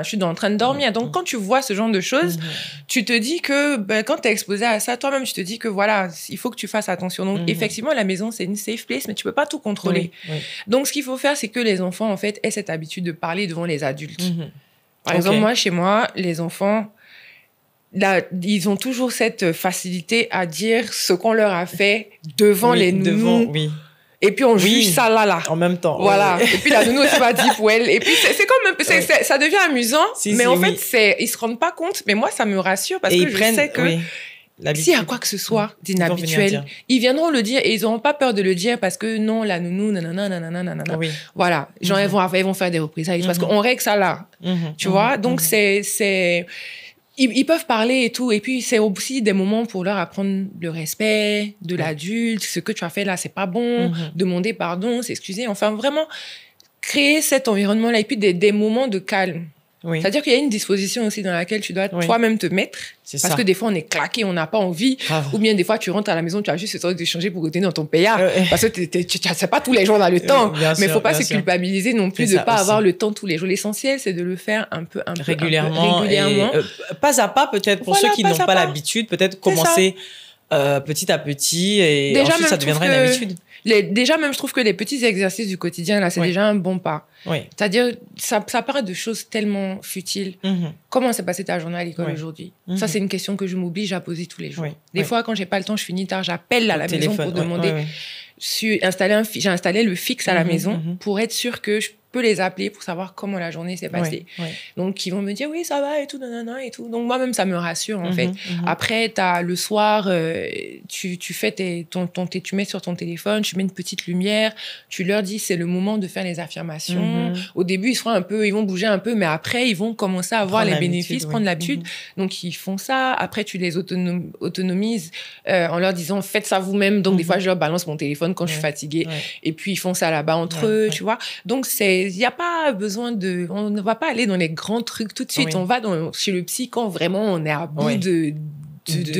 suis en train de dormir. Donc, quand tu vois ce genre de choses, tu te dis que quand tu es exposé à ça, toi-même, tu te dis que voilà, il faut que tu fasses attention. Donc, effectivement, la maison, c'est une safe place, mais tu peux pas tout contrôler. Donc, ce qu'il faut faire, c'est que les enfants, en fait, aient cette habitude de parler devant les adultes. Par exemple, moi, chez moi, les enfants, là, ils ont toujours cette facilité à dire ce qu'on leur a fait devant les nounous. Et puis, on juge ça là.
En même temps.
Voilà. Et puis, la nounou aussi va dire pour elle. Et puis, c'est comme un peu, ça devient amusant. Mais en fait, ils se rendent pas compte. Mais moi, ça me rassure parce que je sais que s'il y a quoi que ce soit d'inhabituel, ils viendront le dire et ils n'auront pas peur de le dire parce que non, la nounou, nanana. Voilà. Genre, ils vont faire des représailles parce qu'on règle ça là. Tu vois? Donc, ils peuvent parler et tout. Et puis, c'est aussi des moments pour leur apprendre le respect de l'adulte. Ce que tu as fait là, c'est pas bon. Demander pardon, s'excuser. Enfin, vraiment, créer cet environnement-là. Et puis, des moments de calme. C'est-à-dire qu'il y a une disposition aussi dans laquelle tu dois toi-même te mettre. Parce que des fois, on est claqué, on n'a pas envie. Ou bien des fois, tu rentres à la maison, tu as juste le temps de changer pour retourner dans ton payard. Parce que c'est pas tous les jours on a le temps. Mais il faut pas se culpabiliser non plus de pas avoir le temps tous les jours. L'essentiel, c'est de le faire un peu
régulièrement. Pas à pas, peut-être, pour ceux qui n'ont pas l'habitude, peut-être commencer petit à petit et déjà, ensuite ça deviendra une habitude.
Déjà, même, je trouve que les petits exercices du quotidien, là, c'est déjà un bon pas. C'est-à-dire, ça paraît de choses tellement futiles. Comment s'est passée ta journée à l'école aujourd'hui? Ça, c'est une question que je m'oblige à poser tous les jours. Des fois, quand j'ai pas le temps, je finis tard, j'appelle à la maison pour demander. J'ai installé le fixe à la maison pour être sûre que peux les appeler pour savoir comment la journée s'est passée. Donc, ils vont me dire, oui, ça va et tout, nanana et tout. Donc, moi-même, ça me rassure, en fait. Après, le soir, tu fais tu mets sur ton téléphone, tu mets une petite lumière, tu leur dis, c'est le moment de faire les affirmations. Au début, ils vont bouger un peu, mais après, ils vont commencer à voir les bénéfices, prendre l'habitude. Donc, ils font ça. Après, tu les autonomises en leur disant, faites ça vous-même. Donc, des fois, je leur balance mon téléphone quand je suis fatiguée. Et puis, ils font ça là-bas entre eux, tu vois. Donc, il n'y a pas besoin on ne va pas aller dans les grands trucs tout de suite. On va chez le psy quand vraiment on est à bout de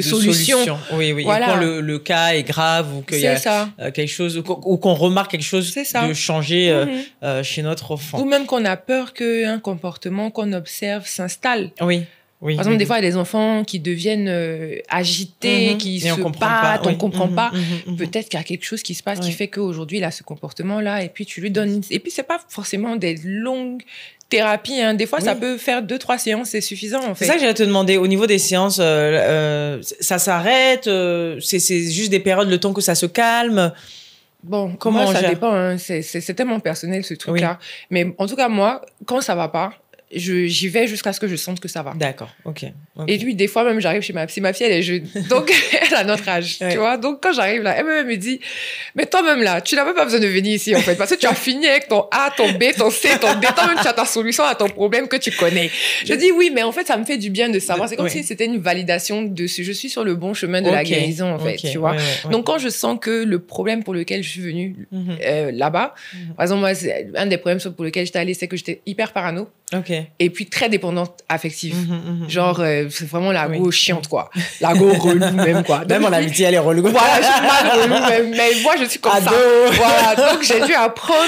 solutions.
Oui. Voilà. Et quand le cas est grave ou qu'il y a quelque chose, ou qu'on remarque quelque chose de changer chez notre enfant.
Ou même qu'on a peur qu'un comportement qu'on observe s'installe.
Oui.
Par exemple, des fois, il y a des enfants qui deviennent agités, qui se battent, on comprend pas. Peut-être qu'il y a quelque chose qui se passe qui fait qu'aujourd'hui, il a ce comportement-là, et puis tu lui donnes... Et puis, c'est pas forcément des longues thérapies, hein. Des fois, ça peut faire 2-3 séances, c'est suffisant, en fait.
C'est ça que j'allais te demander. Au niveau des séances, ça s'arrête, c'est juste des périodes, le temps que ça se calme.
Bon, comment ça dépend, hein. C'est tellement personnel, ce truc-là. Mais en tout cas, moi, quand ça va pas, j'y vais jusqu'à ce que je sente que ça va.
D'accord, ok.
Et puis, des fois, même, j'arrive chez ma psy. Ma fille, elle est jeune. Donc, elle a notre âge, tu vois. Donc, quand j'arrive là, elle me dit, mais toi-même là, tu n'as même pas besoin de venir ici, en fait. Parce que tu as fini avec ton A, ton B, ton C, ton D. Toi-même, tu as ta solution à ton problème que tu connais. Je dis oui, mais en fait, ça me fait du bien de savoir. C'est comme si c'était une validation de je suis sur le bon chemin de la guérison, en fait, tu vois. Donc, quand je sens que le problème pour lequel je suis venue là-bas, par exemple, moi, un des problèmes pour lesquels j'étais allée, c'est que j'étais hyper parano. Et puis très dépendante affective. Genre, c'est vraiment la go chiante, quoi. La go relou même, quoi.
Même en amitié, elle est relou.
Voilà, je suis mal relou, mais moi, je suis comme ça. Voilà, donc j'ai dû apprendre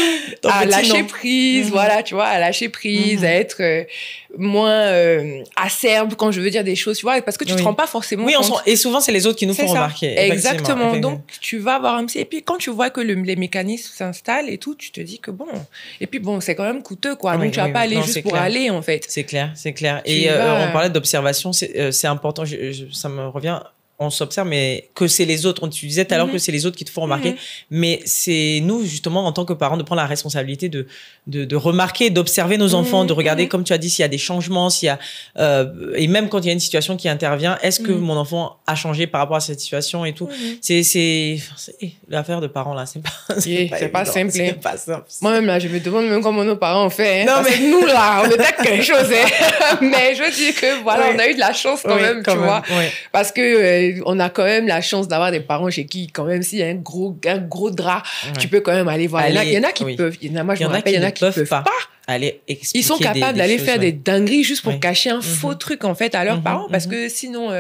à lâcher prise, voilà, tu vois, à lâcher prise, à être moins acerbe quand je veux dire des choses, tu vois, parce que tu te rends pas forcément compte.
Et souvent, c'est les autres qui nous font remarquer.
Exactement. Donc, tu vas voir un psy. Et puis, quand tu vois que les mécanismes s'installent et tout, tu te dis que bon. Et puis, bon, c'est quand même coûteux, quoi. Donc, tu vas pas aller juste pour aller, en fait.
C'est clair. Et on parlait d'observation, c'est important. Ça me revient. On s'observe, mais que c'est les autres. Tu disais tout à l'heure que c'est les autres qui te font remarquer. Mais c'est nous, justement, en tant que parents, de prendre la responsabilité de remarquer, d'observer nos enfants, de regarder, comme tu as dit, s'il y a des changements, s'il y a, et même quand il y a une situation qui intervient, est-ce que mon enfant a changé par rapport à cette situation et tout. C'est l'affaire de parents, là. C'est pas simple.
C'est pas simple. Moi-même, là, je me demande même comment nos parents ont fait. Hein, parce que nous, là, on était quelque chose. Hein. Mais je dis que, voilà, on a eu de la chance quand même, tu vois. Parce que, on a quand même la chance d'avoir des parents chez qui, quand même, s'il y a un gros drap, tu peux quand même aller voir. Il y en a qui peuvent. Moi, je me rappelle, il y en a qui peuvent pas. Ils sont capables d'aller faire des dingueries juste pour cacher un faux truc, en fait, à leurs parents. Parce que sinon,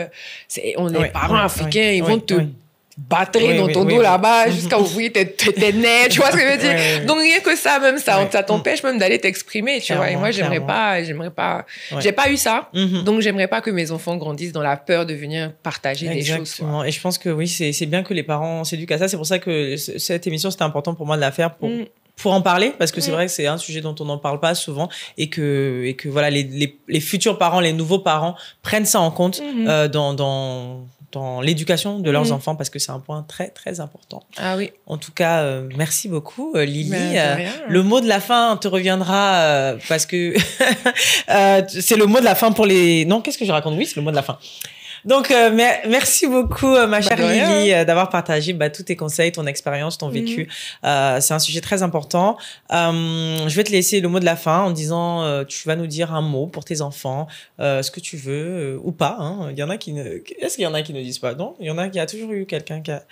on est parents africains, ils vont te battre dans ton dos là-bas jusqu'à ouvrir tes nez, tu vois ce que je veux dire. Donc rien que ça, même ça t'empêche même d'aller t'exprimer, tu vois. Et moi, j'aimerais pas, j'ai pas eu ça, donc j'aimerais pas que mes enfants grandissent dans la peur de venir partager des choses.
Exactement. Et je pense que oui, c'est bien que les parents s'éduquent à ça. C'est pour ça que cette émission, c'était important pour moi de la faire pour en parler, parce que c'est vrai que c'est un sujet dont on n'en parle pas souvent, et que voilà, les futurs parents, les nouveaux parents prennent ça en compte dans l'éducation de leurs enfants, parce que c'est un point très, très important.
Ah oui.
En tout cas, merci beaucoup, Lily. Le mot de la fin te reviendra, parce que c'est le mot de la fin pour les... Non, qu'est-ce que je raconte? Oui, c'est le mot de la fin. Donc, merci beaucoup, ma chère Lily, d'avoir partagé tous tes conseils, ton expérience, ton vécu. C'est un sujet très important. Je vais te laisser le mot de la fin en disant, tu vas nous dire un mot pour tes enfants, ce que tu veux, ou pas. Hein. Il y en a Est-ce qu'il y en a qui ne disent pas? Non, il y a toujours eu quelqu'un qui a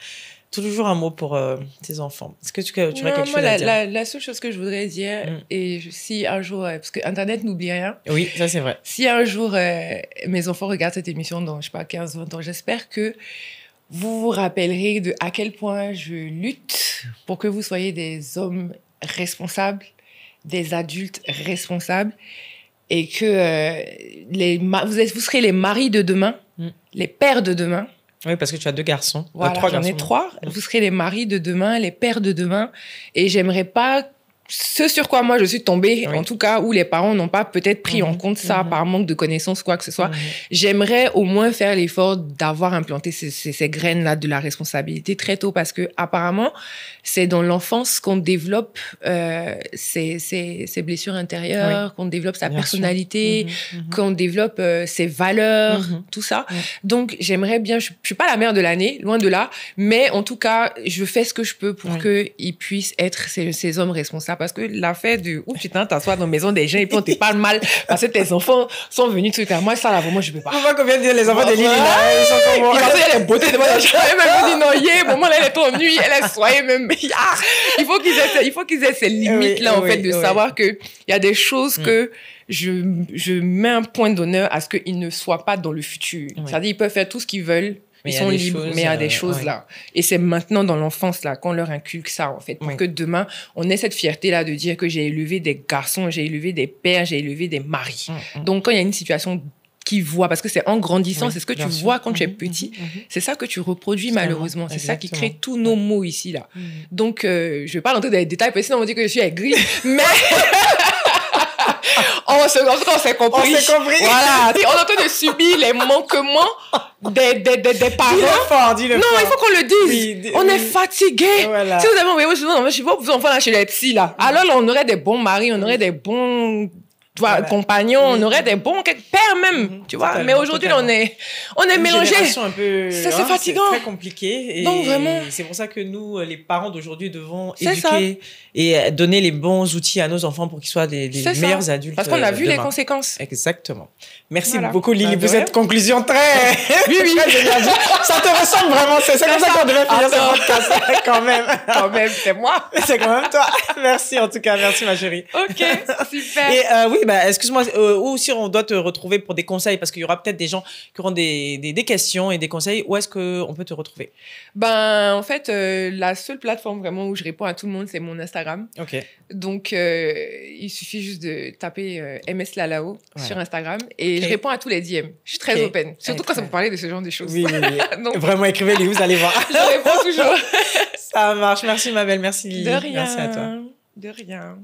toujours un mot pour tes enfants. Est-ce que tu aurais quelque chose à dire?
La seule chose que je voudrais dire, et si un jour, parce que Internet n'oublie rien.
Oui, ça c'est vrai.
Si un jour mes enfants regardent cette émission dans, je sais pas, 15-20 ans, j'espère que vous vous rappellerez de à quel point je lutte pour que vous soyez des hommes responsables, des adultes responsables, et que vous serez les maris de demain, les pères de demain.
Oui, parce que tu as 2 garçons.
Voilà, j'en ai 3. Vous serez les maris de demain, les pères de demain. Et j'aimerais pas ce sur quoi moi je suis tombée, en tout cas, où les parents n'ont pas peut-être pris en compte ça par manque de connaissances, quoi que ce soit, j'aimerais au moins faire l'effort d'avoir implanté ces graines-là de la responsabilité très tôt, parce que apparemment, c'est dans l'enfance qu'on développe ses blessures intérieures, qu'on développe sa personnalité, qu'on développe ses valeurs, tout ça. Donc, j'aimerais bien, je suis pas la mère de l'année, loin de là, mais en tout cas, je fais ce que je peux pour qu'ils puissent être ces hommes responsables. Parce que l'affaire de où putain t'assois dans la maison des gens et puis on te parle mal parce que tes enfants sont venus tout à moi, ça là vraiment je peux pas.
On voit combien de les enfants de Lily là, ils sont comment?
Il y a les beautés devant les gens. Et même dit non, maman elle est en nuit, elle est soyée même. Il faut qu'ils aient ces limites là en fait de savoir que il y a des choses que je mets un point d'honneur à ce qu'ils ne soient pas dans le futur. C'est-à-dire ils peuvent faire tout ce qu'ils veulent. Ils sont libres, mais il y a des choses là. Et c'est maintenant dans l'enfance là qu'on leur inculque ça en fait, pour que demain on ait cette fierté là de dire que j'ai élevé des garçons, j'ai élevé des pères, j'ai élevé des maris. Donc quand il y a une situation qu'ils voient, parce que c'est en grandissant, c'est ce que tu vois quand tu es petit, c'est ça que tu reproduis malheureusement, c'est ça qui crée tous nos maux ici là. Donc je vais pas rentrer dans les détails parce que sinon on dit que je suis aigrie, mais en tout cas, on s'est compris. Voilà. On est en train de subir les manquements des parents.
Dis-le
non,
fort.
Il faut qu'on le dise.
Oui,
on est fatigué.
Voilà.
Si vous avez envoyé vos enfants là chez les psys, là, alors là, on aurait des bons maris, on aurait des bons compagnons, on aurait des bons pères même, tu vois. Mais aujourd'hui, on est mélangés.
C'est
fatigant.
C'est très compliqué. Et
donc, vraiment.
C'est pour ça que nous, les parents d'aujourd'hui, devons éduquer et donner les bons outils à nos enfants pour qu'ils soient des meilleurs adultes.
Parce qu'on a vu les conséquences.
Exactement. Merci beaucoup, Lily, pour cette conclusion très...
Oui.
Ça te ressemble vraiment. C'est comme ça qu'on devait finir ce podcast, quand même.
Quand même, c'est moi.
C'est quand même toi. Merci, en tout cas. Merci, ma chérie.
Ok, super.
Et oui, excuse-moi, où si on doit te retrouver pour des conseils, parce qu'il y aura peut-être des gens qui auront des questions et des conseils, où est-ce qu'on peut te retrouver?
En fait, la seule plateforme vraiment où je réponds à tout le monde, c'est mon Instagram.
Ok.
Donc, il suffit juste de taper MS Lalao sur Instagram et je réponds à tous les DM. Je suis très open, surtout quand ça vous parler de ce genre de choses.
Oui.
Donc,
vraiment, écrivez-les, vous allez voir.
Je réponds toujours.
Ça marche. Merci, ma belle. Merci, Lily.
De rien.
Merci à toi.
De rien.